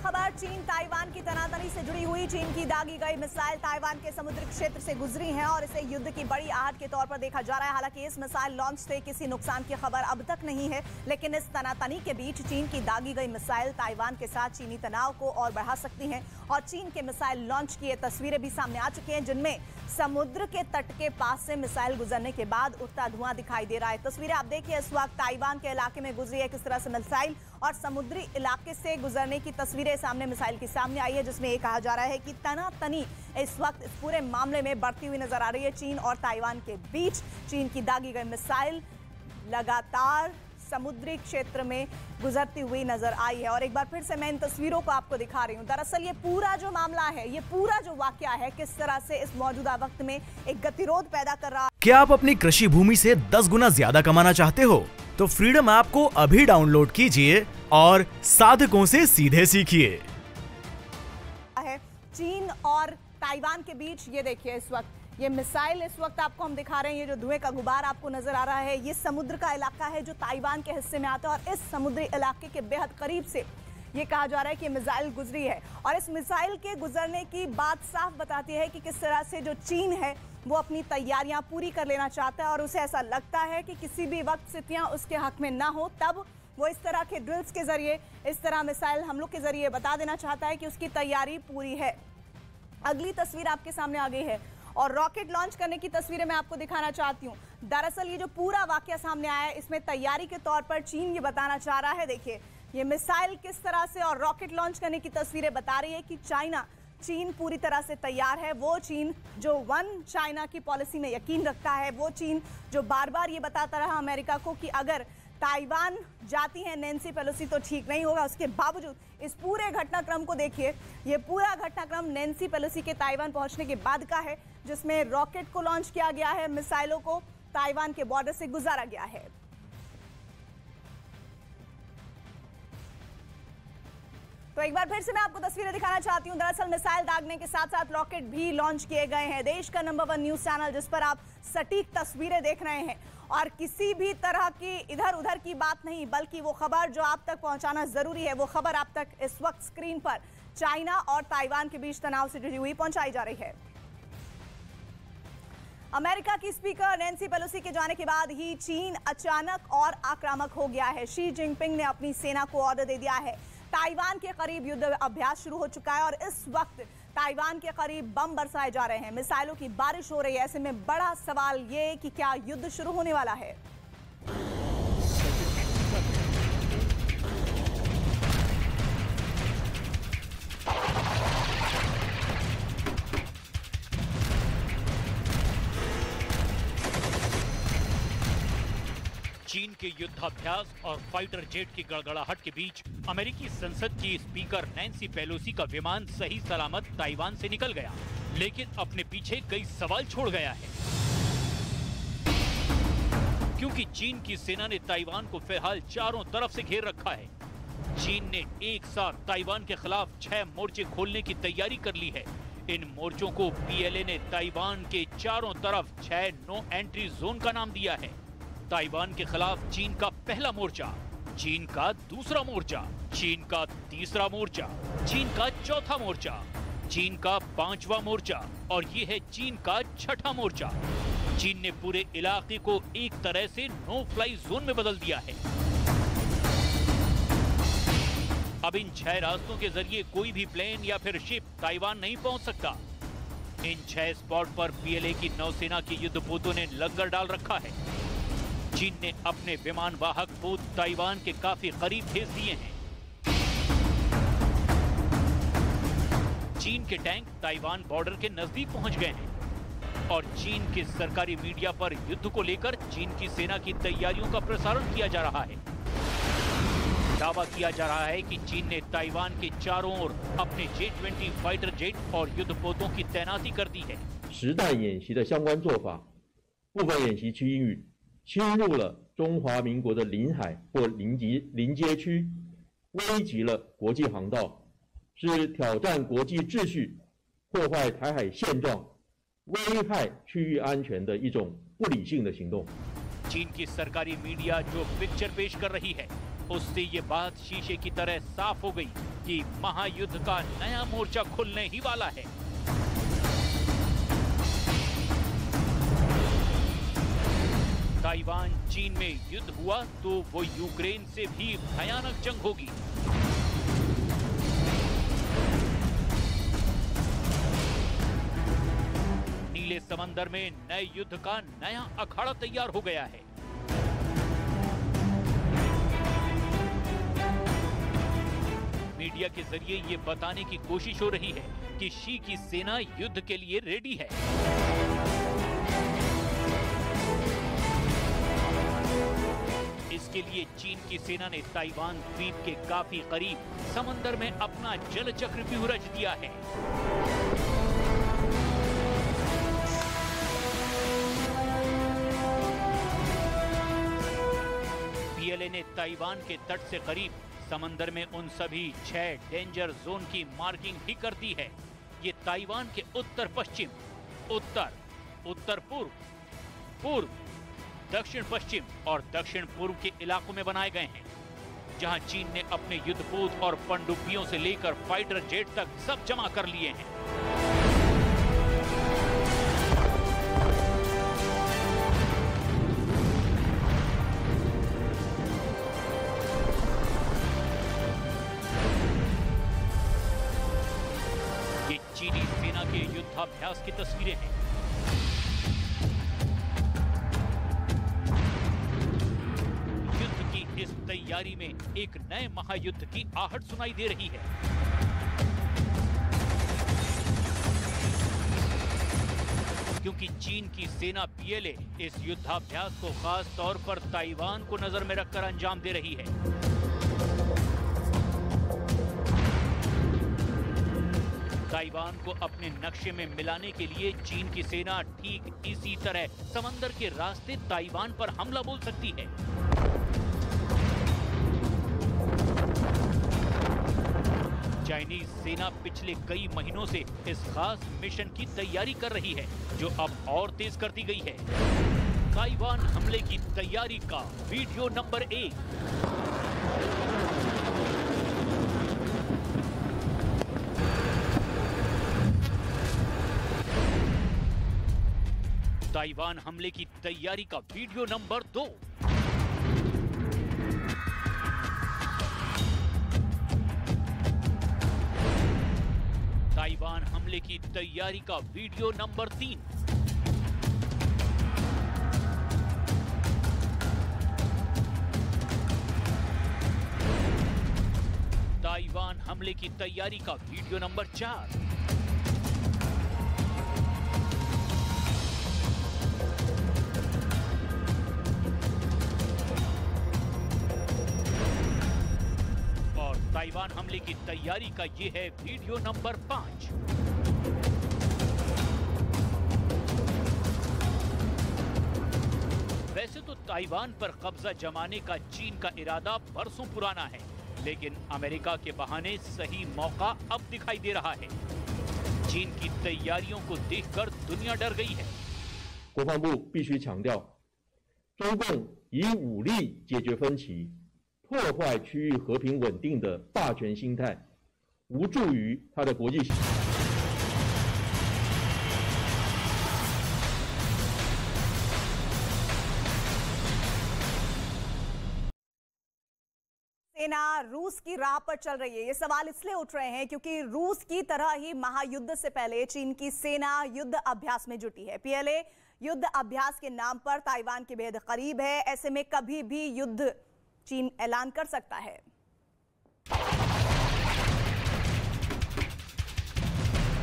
खबर चीन ताइवान की तनातनी से जुड़ी हुई। चीन की दागी गई मिसाइल ताइवान के समुद्री क्षेत्र से गुजरी है और इसे युद्ध की बड़ी आहट के तौर पर देखा जा रहा है। हालांकि इस मिसाइल लॉन्च से किसी नुकसान की खबर अब तक नहीं है, लेकिन इस तनातनी के बीच चीन की दागी गई मिसाइल ताइवान के साथ चीनी तनाव को और बढ़ा सकती है और चीन के मिसाइल लॉन्च की ये तस्वीरें भी सामने आ चुकी हैं, जिनमें समुद्र के तट के पास से मिसाइल गुजरने के बाद उठता धुआं दिखाई दे रहा है। तस्वीरें आप देखिए, इस वक्त ताइवान के इलाके में गुजरी है किस तरह से मिसाइल और समुद्री इलाके से गुजरने की तस्वीरें सामने मिसाइल की सामने आई है, जिसमें ये कहा जा रहा है कि तनातनी इस वक्त इस पूरे मामले में बढ़ती हुई नजर आ रही है। चीन और ताइवान के बीच चीन की दागी गई मिसाइल लगातार समुद्री क्षेत्र में गुजरती हुई नजर आई है। और एक बार फिर से मैं इन तस्वीरों को आपको दिखा रही हूं। दरअसल ये पूरा जो मामला है, ये पूरा जो वाकया है, किस तरह से इस मौजूदा वक्त में एक गतिरोध पैदा कर रहा है। क्या आप अपनी कृषि भूमि से 10 गुना ज्यादा कमाना चाहते हो? तो फ्रीडम ऐप को अभी डाउनलोड कीजिए और साधकों से सीधे सीखिए। चीन और ताइवान के बीच ये देखिए, इस वक्त ये मिसाइल इस वक्त आपको हम दिखा रहे हैं। ये जो धुएं का गुबार आपको नजर आ रहा है, ये समुद्र का इलाका है जो ताइवान के हिस्से में आता है और इस समुद्री इलाके के बेहद करीब से ये कहा जा रहा है कि मिसाइल गुजरी है। और इस मिसाइल के गुजरने की बात साफ बताती है कि किस तरह से जो चीन है वो अपनी तैयारियां पूरी कर लेना चाहता है और उसे ऐसा लगता है कि किसी भी वक्त स्थितियां उसके हक में ना हो, तब वो इस तरह के ड्रिल्स के जरिए, इस तरह मिसाइल हमलों के जरिए बता देना चाहता है कि उसकी तैयारी पूरी है। अगली तस्वीर आपके सामने आ गई है और रॉकेट लॉन्च करने की तस्वीरें मैं आपको दिखाना चाहती हूं। दरअसल ये जो पूरा वाकया सामने आया है, इसमें तैयारी के तौर पर चीन ये बताना चाह रहा है। देखिए ये मिसाइल किस तरह से और रॉकेट लॉन्च करने की तस्वीरें बता रही है कि चीन पूरी तरह से तैयार है। वो चीन जो वन चाइना की पॉलिसी में यकीन रखता है, वो चीन जो बार बार ये बताता रहा अमेरिका को कि अगर ताइवान जाती है नैन्सी पेलोसी तो ठीक नहीं होगा। उसके बावजूद इस पूरे घटनाक्रम को देखिए, ये पूरा घटनाक्रम नैन्सी पेलोसी के ताइवान पहुंचने के बाद का है, जिसमें रॉकेट को लॉन्च किया गया है, मिसाइलों को ताइवान के बॉर्डर से गुजारा गया है। तो एक बार फिर से मैं आपको तस्वीरें दिखाना चाहती हूं। दरअसल मिसाइल दागने के साथ साथ रॉकेट भी लॉन्च किए गए हैं। देश का नंबर 1 न्यूज चैनल जिस पर आप सटीक तस्वीरें देख रहे हैं और किसी भी तरह की इधर उधर की बात नहीं, बल्कि वो खबर जो आप तक पहुंचाना जरूरी है, वो खबर आप तक इस वक्त स्क्रीन पर चाइना और ताइवान के बीच तनाव से जुड़ी हुई पहुंचाई जा रही है। अमेरिका की स्पीकर नैन्सी पेलोसी के जाने के बाद ही चीन अचानक और आक्रामक हो गया है। शी जिनपिंग ने अपनी सेना को ऑर्डर दे दिया है। ताइवान के करीब युद्ध अभ्यास शुरू हो चुका है और इस वक्त ताइवान के करीब बम बरसाए जा रहे हैं, मिसाइलों की बारिश हो रही है। ऐसे में बड़ा सवाल ये कि क्या युद्ध शुरू होने वाला है। चीन के युद्धाभ्यास और फाइटर जेट की गड़गड़ाहट के बीच अमेरिकी संसद की स्पीकर नैन्सी पेलोसी का विमान सही सलामत ताइवान से निकल गया, लेकिन अपने पीछे कई सवाल छोड़ गया है, क्योंकि चीन की सेना ने ताइवान को फिलहाल चारों तरफ से घेर रखा है। चीन ने एक साथ ताइवान के खिलाफ 6 मोर्चे खोलने की तैयारी कर ली है। इन मोर्चों को पीएलए ने ताइवान के चारों तरफ 6 नो एंट्री जोन का नाम दिया है। ताइवान के खिलाफ चीन का पहला मोर्चा, चीन का दूसरा मोर्चा, चीन का तीसरा मोर्चा, चीन का चौथा मोर्चा, चीन का 5वां मोर्चा और ये है चीन का 6ठा मोर्चा। चीन ने पूरे इलाके को एक तरह से नो फ्लाई जोन में बदल दिया है। अब इन 6 रास्तों के जरिए कोई भी प्लेन या फिर शिप ताइवान नहीं पहुंच सकता। इन 6 स्पॉट पर पीएलए की नौसेना के युद्धपोतों ने लंगर डाल रखा है। चीन ने अपने विमान वाहक पोत ताइवान के काफी करीब भेज दिए हैं। चीन के टैंक ताइवान बॉर्डर के नजदीक पहुंच गए हैं और चीन के सरकारी मीडिया पर युद्ध को लेकर चीन की सेना की तैयारियों का प्रसारण किया जा रहा है। दावा किया जा रहा है कि चीन ने ताइवान के चारों ओर अपने J-20 फाइटर जेट और युद्धपोतों की तैनाती कर दी है। 实弹演习的相关做法，部分演习区域侵入了中华民国的领海或临街区，危及了国际航道，是挑战国际秩序、破坏台海现状、危害区域安全的一种不理性的行动。 चीन की सरकारी मीडिया जो पिक्चर पेश कर रही है उससे ये बात शीशे की तरह साफ हो गई कि महायुद्ध का नया मोर्चा खुलने ही वाला है। ताइवान चीन में युद्ध हुआ तो वो यूक्रेन से भी भयानक जंग होगी। नीले समंदर में नए युद्ध का नया अखाड़ा तैयार हो गया है। मीडिया के जरिए ये बताने की कोशिश हो रही है कि शी की सेना युद्ध के लिए रेडी है। इसके लिए चीन की सेना ने ताइवान द्वीप के काफी करीब समंदर में अपना जल चक्र व्यूह रच दिया है। पीएलए ने ताइवान के तट से करीब समंदर में उन सभी 6 डेंजर जोन की मार्किंग भी कर दी है। ये ताइवान के उत्तर पश्चिम, उत्तर, उत्तर पूर्व, पूर्व, दक्षिण पश्चिम और दक्षिण पूर्व के इलाकों में बनाए गए हैं, जहां चीन ने अपने युद्धपोत और पनडुब्बियों से लेकर फाइटर जेट तक सब जमा कर लिए हैं। ये चीनी सेना के युद्धाभ्यास की तस्वीरें हैं। इस तैयारी में एक नए महायुद्ध की आहट सुनाई दे रही है। क्योंकि चीन की सेना पीएलए इस युद्धाभ्यास को खास तौर पर ताइवान को नजर में रखकर अंजाम दे रही है। ताइवान को अपने नक्शे में मिलाने के लिए चीन की सेना ठीक इसी तरह समंदर के रास्ते ताइवान पर हमला बोल सकती है। चाइनीज सेना पिछले कई महीनों से इस खास मिशन की तैयारी कर रही है, जो अब और तेज कर दी गई है। ताइवान हमले की तैयारी का वीडियो नंबर 1। ताइवान हमले की तैयारी का वीडियो नंबर 2। ताइवान हमले की तैयारी का वीडियो नंबर 3। ताइवान हमले की तैयारी का वीडियो नंबर 4। ताइवान हमले की तैयारी का ये है वीडियो नंबर 5। वैसे तो ताइवान पर कब्जा जमाने का चीन का इरादा बरसों पुराना है, लेकिन अमेरिका के बहाने सही मौका अब दिखाई दे रहा है। चीन की तैयारियों को देखकर दुनिया डर गई है। 国防部必须强调，中共以武力解决分歧。 破坏区域和平稳定的霸权心态，无助于他的国际。सेना रूस की राह पर चल रही है। ये सवाल इसलिए उठ रहे हैं क्योंकि रूस की तरह ही महायुद्ध से पहले चीन की सेना युद्ध अभ्यास में जुटी है। पीएलए युद्ध अभ्यास के नाम पर ताइवान के बेहद करीब है। ऐसे में कभी भी युद्ध चीन ऐलान कर सकता है।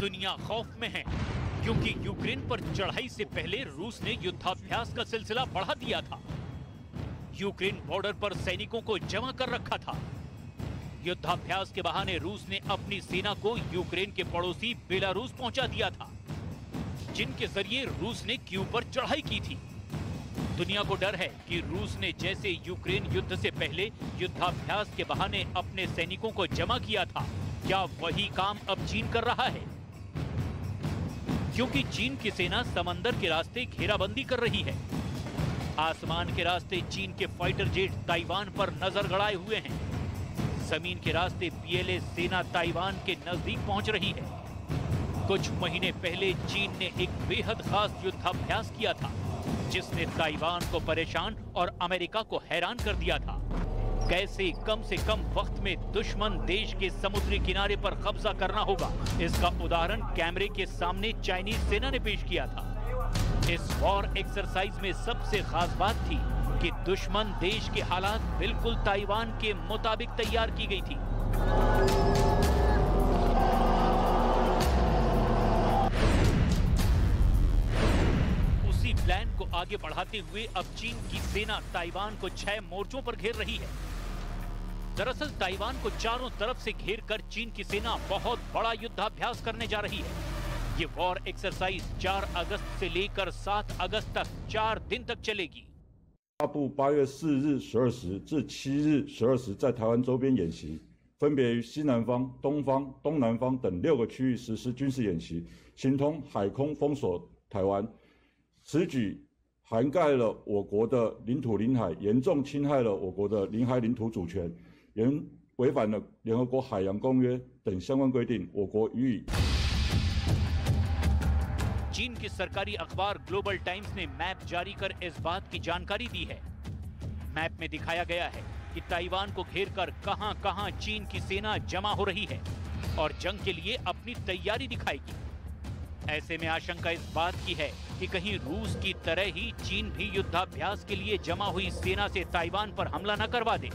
दुनिया खौफ में है क्योंकि यूक्रेन पर चढ़ाई से पहले रूस ने युद्धाभ्यास का सिलसिला बढ़ा दिया था। यूक्रेन बॉर्डर पर सैनिकों को जमा कर रखा था। युद्धाभ्यास के बहाने रूस ने अपनी सेना को यूक्रेन के पड़ोसी बेलारूस पहुंचा दिया था, जिनके जरिए रूस ने कीव पर चढ़ाई की थी। दुनिया को डर है कि रूस ने जैसे यूक्रेन युद्ध से पहले युद्धाभ्यास के बहाने अपने सैनिकों को जमा किया था, क्या वही काम अब चीन कर रहा है? क्योंकि चीन की सेना समंदर के रास्ते घेराबंदी कर रही है। आसमान के रास्ते चीन के फाइटर जेट ताइवान पर नजर गड़ाए हुए हैं। जमीन के रास्ते PLA सेना ताइवान के नजदीक पहुंच रही है। कुछ महीने पहले चीन ने एक बेहद खास युद्धाभ्यास किया था, जिसने ताइवान को परेशान और अमेरिका को हैरान कर दिया था। कैसे कम से कम वक्त में दुश्मन देश के समुद्री किनारे पर कब्जा करना होगा, इसका उदाहरण कैमरे के सामने चाइनीज सेना ने पेश किया था। इस वॉर एक्सरसाइज में सबसे खास बात थी कि दुश्मन देश के हालात बिल्कुल ताइवान के मुताबिक तैयार की गई थी। उसी प्लान को आगे बढ़ाते हुए अब चीन की सेना ताइवान को 6 मोर्चों पर घेर रही है। दरअसल ताइवान को चारों तरफ से घेरकर चीन की सेना बहुत बड़ा युद्धाभ्यास करने जा रही है। ये वॉर एक्सरसाइज 4 अगस्त से लेकर 7 अगस्त तक 4 दिन तक चलेगी। 发布8月4日12时至7日12时在台湾周边演习，分别于西南方、东方、东南方等6个区域实施军事演习，形同海空封锁台湾。此举涵盖了我国的领土领海，严重侵害了我国的领海领土主权，也违反了联合国海洋公约等相关规定，我国予以 चीन की सरकारी अखबार ग्लोबल टाइम्स ने मैप जारी कर इस बात की जानकारी दी है। मैप में दिखाया गया है कि ताइवान को घेरकर कहां-कहां चीन की सेना जमा हो रही है और जंग के लिए अपनी तैयारी दिखाएगी। ऐसे में आशंका इस बात की है कि कहीं रूस की तरह ही चीन भी युद्धाभ्यास के लिए जमा हुई सेना से ताइवान पर हमला न करवा दे।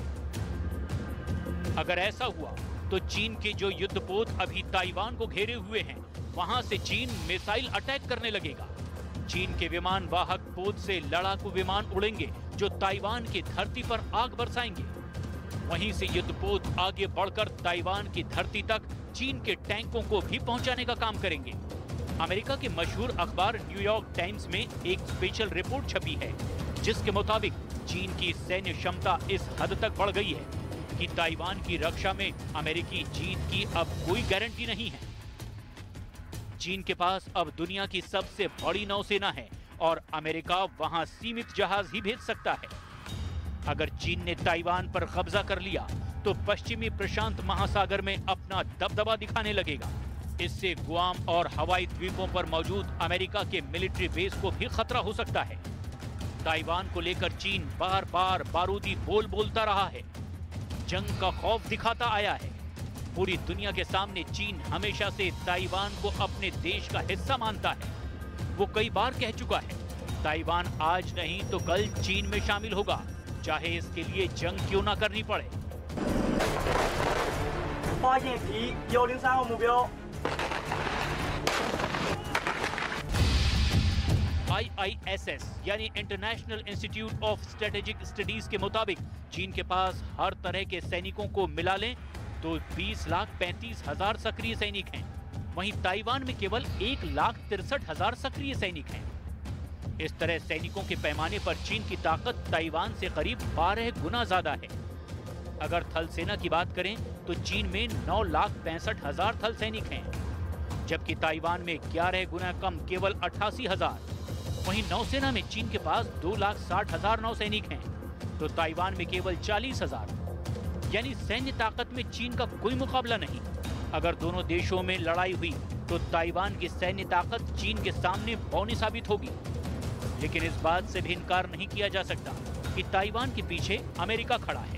अगर ऐसा हुआ तो चीन के जो युद्धपोत अभी ताइवान को घेरे हुए हैं, वहां से चीन मिसाइल अटैक करने लगेगा। चीन के विमान वाहक पोत से लड़ाकू विमान उड़ेंगे जो ताइवान की धरती पर आग बरसाएंगे। वहीं से युद्धपोत आगे बढ़कर ताइवान की धरती तक चीन के टैंकों को भी पहुंचाने का काम करेंगे। अमेरिका के मशहूर अखबार न्यूयॉर्क टाइम्स में एक स्पेशल रिपोर्ट छपी है, जिसके मुताबिक चीन की सैन्य क्षमता इस हद तक बढ़ गई है कि ताइवान की रक्षा में अमेरिकी जीत की अब कोई गारंटी नहीं है। चीन के पास अब दुनिया की सबसे बड़ी नौसेना है और अमेरिका वहां सीमित जहाज ही भेज सकता है। अगर चीन ने ताइवान पर कब्जा कर लिया तो पश्चिमी प्रशांत महासागर में अपना दबदबा दिखाने लगेगा। इससे गुआम और हवाई द्वीपों पर मौजूद अमेरिका के मिलिट्री बेस को भी खतरा हो सकता है। ताइवान को लेकर चीन बार बार बारूदी बोल बोलता रहा है, जंग का खौफ दिखाता आया है। पूरी दुनिया के सामने चीन हमेशा से ताइवान को अपने देश का हिस्सा मानता है। वो कई बार कह चुका है, ताइवान आज नहीं तो कल चीन में शामिल होगा, चाहे इसके लिए जंग क्यों ना करनी पड़े। 发现敌103号目标。 IISS यानी international institute of strategic studies के मुताबिक चीन के पास हर तरह के सैनिकों को मिला लें तो 20,35,000 सक्रिय सैनिक हैं। वहीं ताइवान में केवल 1,63,000 सक्रिय सैनिक हैं। इस तरह सैनिकों के पैमाने पर चीन की ताकत ताइवान से करीब 12 गुना ज्यादा है। अगर थल सेना की बात करें तो चीन में 9,65,000 थल सैनिक हैं, जबकि ताइवान में 11 गुना कम केवल 88,000। वहीं नौसेना में चीन के पास 2,60,000 नौसैनिक हैं, तो ताइवान में केवल 40,000। यानी सैन्य ताकत में चीन का कोई मुकाबला नहीं। अगर दोनों देशों में लड़ाई हुई तो ताइवान की सैन्य ताकत चीन के सामने बौनी साबित होगी। लेकिन इस बात से भी इनकार नहीं किया जा सकता कि ताइवान के पीछे अमेरिका खड़ा है।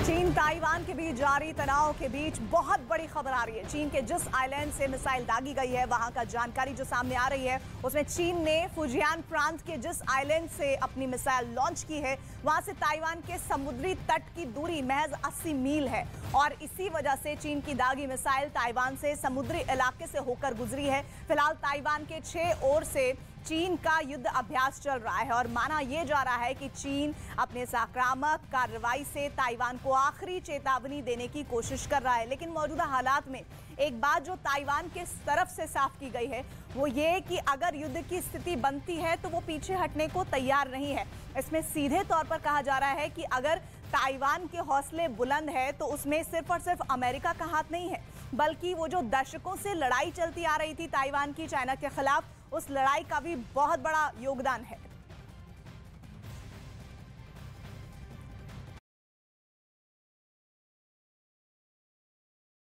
चीन ताइवान के बीच जारी तनाव के बीच बहुत बड़ी खबर आ रही है। चीन के जिस आइलैंड से मिसाइल दागी गई है, वहां का जानकारी जो सामने आ रही है उसमें चीन ने फुजियान प्रांत के जिस आइलैंड से अपनी मिसाइल लॉन्च की है, वहां से ताइवान के समुद्री तट की दूरी महज 80 मील है और इसी वजह से चीन की दागी मिसाइल ताइवान से समुद्री इलाके से होकर गुजरी है। फिलहाल ताइवान के 6 ओर से चीन का युद्ध अभ्यास चल रहा है और माना यह जा रहा है कि चीन अपने आक्रामक कार्रवाई से ताइवान को आखिरी चेतावनी देने की कोशिश कर रहा है। लेकिन मौजूदा हालात में एक बात जो ताइवान के तरफ से साफ की गई है वो ये कि अगर युद्ध की स्थिति बनती है तो वो पीछे हटने को तैयार नहीं है। इसमें सीधे तौर पर कहा जा रहा है कि अगर ताइवान के हौसले बुलंद है तो उसमें सिर्फ और सिर्फ अमेरिका का हाथ नहीं है, बल्कि वो जो दशकों से लड़ाई चलती आ रही थी ताइवान की चाइना के खिलाफ, उस लड़ाई का भी बहुत बड़ा योगदान है।